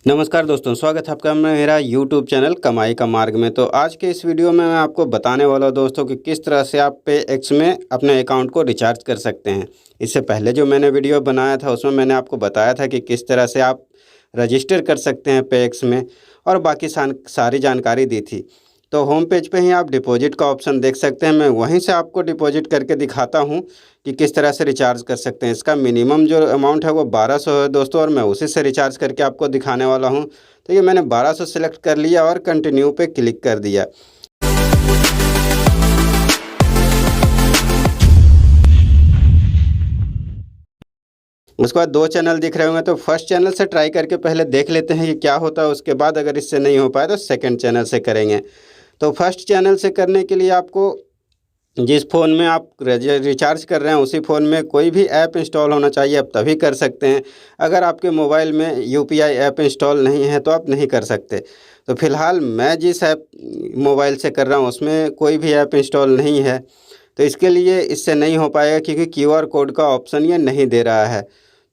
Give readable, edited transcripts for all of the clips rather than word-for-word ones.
नमस्कार दोस्तों, स्वागत है आपका मेरा YouTube चैनल कमाई का मार्ग में। तो आज के इस वीडियो में मैं आपको बताने वाला हूं दोस्तों कि किस तरह से आप पेएक्स में अपने अकाउंट को रिचार्ज कर सकते हैं। इससे पहले जो मैंने वीडियो बनाया था उसमें मैंने आपको बताया था कि किस तरह से आप रजिस्टर कर सकते हैं पेएक्स में और बाकी सारी जानकारी दी थी। तो होम पेज पे ही आप डिपॉजिट का ऑप्शन देख सकते हैं। मैं वहीं से आपको डिपॉजिट करके दिखाता हूं कि किस तरह से रिचार्ज कर सकते हैं। इसका मिनिमम जो अमाउंट है वो 1200 है दोस्तों, और मैं उसी से रिचार्ज करके आपको दिखाने वाला हूं। तो ये मैंने 1200 सेलेक्ट कर लिया और कंटिन्यू पे क्लिक कर दिया। उसके बाद 2 चैनल दिख रहे होंगे, तो फर्स्ट चैनल से ट्राई करके पहले देख लेते हैं कि क्या होता है। उसके बाद अगर इससे नहीं हो पाया तो सेकंड चैनल से करेंगे। तो फर्स्ट चैनल से करने के लिए आपको जिस फ़ोन में आप रिचार्ज कर रहे हैं उसी फ़ोन में कोई भी ऐप इंस्टॉल होना चाहिए, आप तभी कर सकते हैं। अगर आपके मोबाइल में यूपीआई ऐप इंस्टॉल नहीं है तो आप नहीं कर सकते। तो फ़िलहाल मैं जिस ऐप मोबाइल से कर रहा हूँ उसमें कोई भी ऐप इंस्टॉल नहीं है, तो इसके लिए इससे नहीं हो पाएगा क्योंकि क्यूआर कोड का ऑप्शन ये नहीं दे रहा है।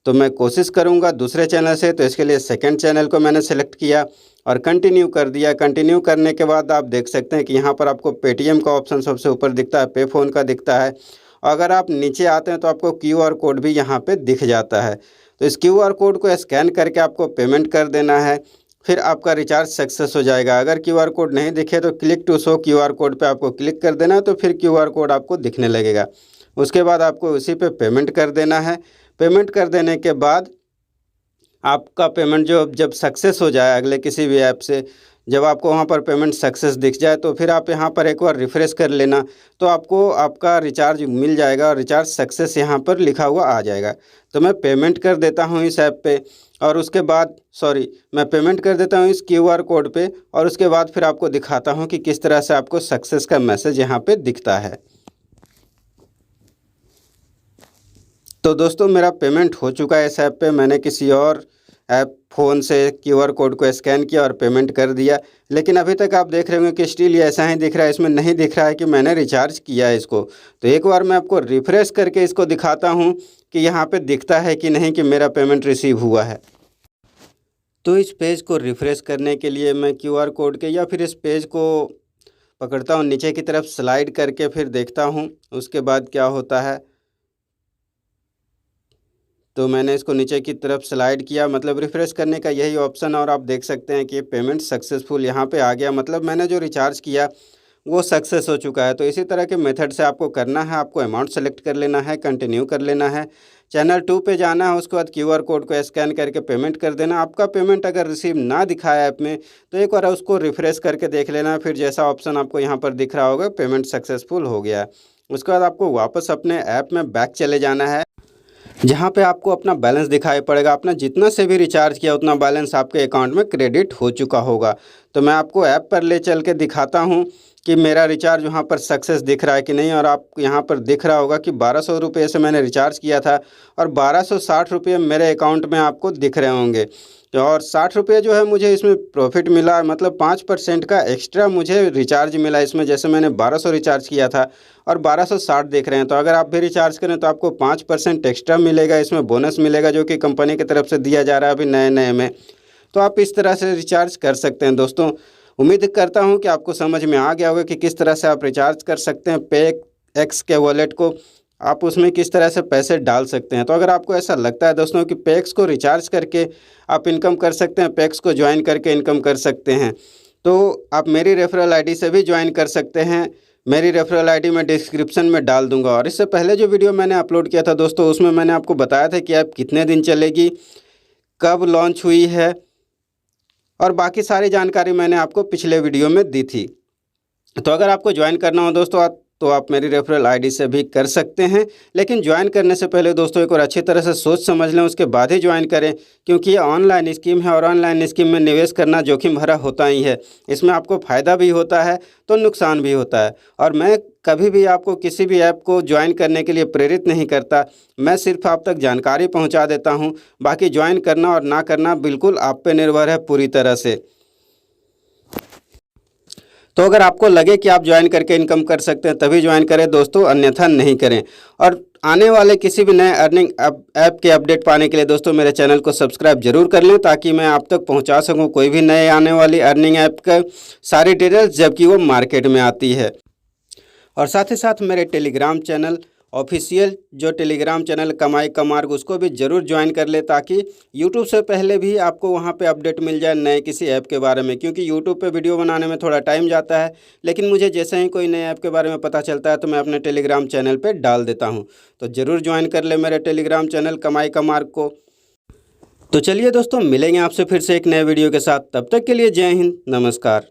तो मैं कोशिश करूँगा दूसरे चैनल से। तो इसके लिए सेकंड चैनल को मैंने सेलेक्ट किया और कंटिन्यू कर दिया। कंटिन्यू करने के बाद आप देख सकते हैं कि यहाँ पर आपको पेटीएम का ऑप्शन सबसे ऊपर दिखता है, पे फ़ोन का दिखता है। अगर आप नीचे आते हैं तो आपको क्यूआर कोड भी यहाँ पे दिख जाता है। तो इस क्यूआर कोड को स्कैन करके आपको पेमेंट कर देना है, फिर आपका रिचार्ज सक्सेस हो जाएगा। अगर क्यूआर कोड नहीं दिखे तो click to show QR code पे आपको क्लिक कर देना है, तो फिर क्यूआर कोड आपको दिखने लगेगा। उसके बाद आपको उसी पे पेमेंट कर देना है। पेमेंट कर देने के बाद आपका पेमेंट जब सक्सेस हो जाए अगले किसी भी ऐप से, जब आपको वहाँ पर पेमेंट सक्सेस दिख जाए तो फिर आप यहाँ पर एक बार रिफ़्रेश कर लेना, तो आपको आपका रिचार्ज मिल जाएगा और रिचार्ज सक्सेस यहाँ पर लिखा हुआ आ जाएगा। तो मैं पेमेंट कर देता हूँ इस ऐप पे, और उसके बाद मैं पेमेंट कर देता हूँ इस क्यूआर कोड पे, और उसके बाद फिर आपको दिखाता हूँ कि किस तरह से आपको सक्सेस का मैसेज यहाँ पे दिखता है। तो दोस्तों मेरा पेमेंट हो चुका है इस ऐप पे। मैंने किसी और ऐप फ़ोन से क्यूआर कोड को स्कैन किया और पेमेंट कर दिया, लेकिन अभी तक आप देख रहे होंगे कि स्टिल ये ऐसा ही दिख रहा है। इसमें नहीं दिख रहा है कि मैंने रिचार्ज किया है इसको। तो एक बार मैं आपको रिफ़्रेश करके इसको दिखाता हूँ कि यहाँ पे दिखता है कि नहीं कि मेरा पेमेंट रिसीव हुआ है। तो इस पेज को रिफ़्रेश करने के लिए मैं क्यूआर कोड के या फिर इस पेज को पकड़ता हूँ, नीचे की तरफ स्लाइड करके फिर देखता हूँ उसके बाद क्या होता है। तो मैंने इसको नीचे की तरफ स्लाइड किया, मतलब रिफ़्रेश करने का यही ऑप्शन, और आप देख सकते हैं कि पेमेंट सक्सेसफुल यहाँ पे आ गया। मतलब मैंने जो रिचार्ज किया वो सक्सेस हो चुका है। तो इसी तरह के मेथड से आपको करना है। आपको अमाउंट सेलेक्ट कर लेना है, कंटिन्यू कर लेना है, चैनल 2 पे जाना है, उसके बाद क्यूआर कोड को स्कैन करके पेमेंट कर देना। आपका पेमेंट अगर रिसीव ना दिखाया ऐप में तो एक बार उसको रिफ़्रेश करके देख लेना, फिर जैसा ऑप्शन आपको यहाँ पर दिख रहा होगा पेमेंट सक्सेसफुल हो गया है। उसके बाद आपको वापस अपने ऐप में बैक चले जाना है, जहाँ पे आपको अपना बैलेंस दिखाई पड़ेगा। आपने जितना से भी रिचार्ज किया उतना बैलेंस आपके अकाउंट में क्रेडिट हो चुका होगा। तो मैं आपको ऐप पर ले चल के दिखाता हूँ कि मेरा रिचार्ज वहाँ पर सक्सेस दिख रहा है कि नहीं। और आप यहाँ पर दिख रहा होगा कि 1200 रुपये से मैंने रिचार्ज किया था और 1260 रुपये मेरे अकाउंट में आपको दिख रहे होंगे। और 60 रुपये जो है मुझे इसमें प्रॉफिट मिला, मतलब 5% का एक्स्ट्रा मुझे रिचार्ज मिला इसमें। जैसे मैंने 1200 रिचार्ज किया था और 1260 देख रहे हैं, तो अगर आप भी रिचार्ज करें तो आपको 5% एक्स्ट्रा मिलेगा, इसमें बोनस मिलेगा जो कि कंपनी की तरफ से दिया जा रहा है अभी नए नए में। तो आप इस तरह से रिचार्ज कर सकते हैं दोस्तों। उम्मीद करता हूं कि आपको समझ में आ गया होगा कि किस तरह से आप रिचार्ज कर सकते हैं। पेएक्स के वॉलेट को आप उसमें किस तरह से पैसे डाल सकते हैं। तो अगर आपको ऐसा लगता है दोस्तों कि पेएक्स को रिचार्ज करके आप इनकम कर सकते हैं, पेएक्स को ज्वाइन करके इनकम कर सकते हैं, तो आप मेरी रेफरल आईडी से भी ज्वाइन कर सकते हैं। मेरी रेफरल आईडी मैं डिस्क्रिप्शन में डाल दूंगा। और इससे पहले जो वीडियो मैंने अपलोड किया था दोस्तों उसमें मैंने आपको बताया था कि ऐप कितने दिन चलेगी, कब लॉन्च हुई है, और बाकी सारी जानकारी मैंने आपको पिछले वीडियो में दी थी। तो अगर आपको ज्वाइन करना हो दोस्तों तो आप मेरी रेफरल आईडी से भी कर सकते हैं। लेकिन ज्वाइन करने से पहले दोस्तों एक और अच्छी तरह से सोच समझ लें, उसके बाद ही ज्वाइन करें, क्योंकि ये ऑनलाइन स्कीम है और ऑनलाइन स्कीम में निवेश करना जोखिम भरा होता ही है। इसमें आपको फ़ायदा भी होता है तो नुकसान भी होता है। और मैं कभी भी आपको किसी भी ऐप को ज्वाइन करने के लिए प्रेरित नहीं करता, मैं सिर्फ आप तक जानकारी पहुँचा देता हूँ। बाकी ज्वाइन करना और ना करना बिल्कुल आप पे निर्भर है पूरी तरह से। तो अगर आपको लगे कि आप ज्वाइन करके इनकम कर सकते हैं तभी ज्वाइन करें दोस्तों, अन्यथा नहीं करें। और आने वाले किसी भी नए अर्निंग ऐप के अपडेट पाने के लिए दोस्तों मेरे चैनल को सब्सक्राइब जरूर कर लें, ताकि मैं आप तक पहुंचा सकूं कोई भी नए आने वाली अर्निंग ऐप का सारी डिटेल्स जबकि वो मार्केट में आती है। और साथ ही साथ मेरे टेलीग्राम चैनल ऑफिशियल जो टेलीग्राम चैनल कमाई का मार्ग, उसको भी ज़रूर ज्वाइन कर ले, ताकि यूट्यूब से पहले भी आपको वहां पे अपडेट मिल जाए नए किसी ऐप के बारे में। क्योंकि यूट्यूब पे वीडियो बनाने में थोड़ा टाइम जाता है, लेकिन मुझे जैसे ही कोई नए ऐप के बारे में पता चलता है तो मैं अपने टेलीग्राम चैनल पर डाल देता हूँ। तो ज़रूर ज्वाइन कर ले मेरे टेलीग्राम चैनल कमाई का मार्ग को। तो चलिए दोस्तों, मिलेंगे आपसे फिर से एक नए वीडियो के साथ। तब तक के लिए जय हिंद, नमस्कार।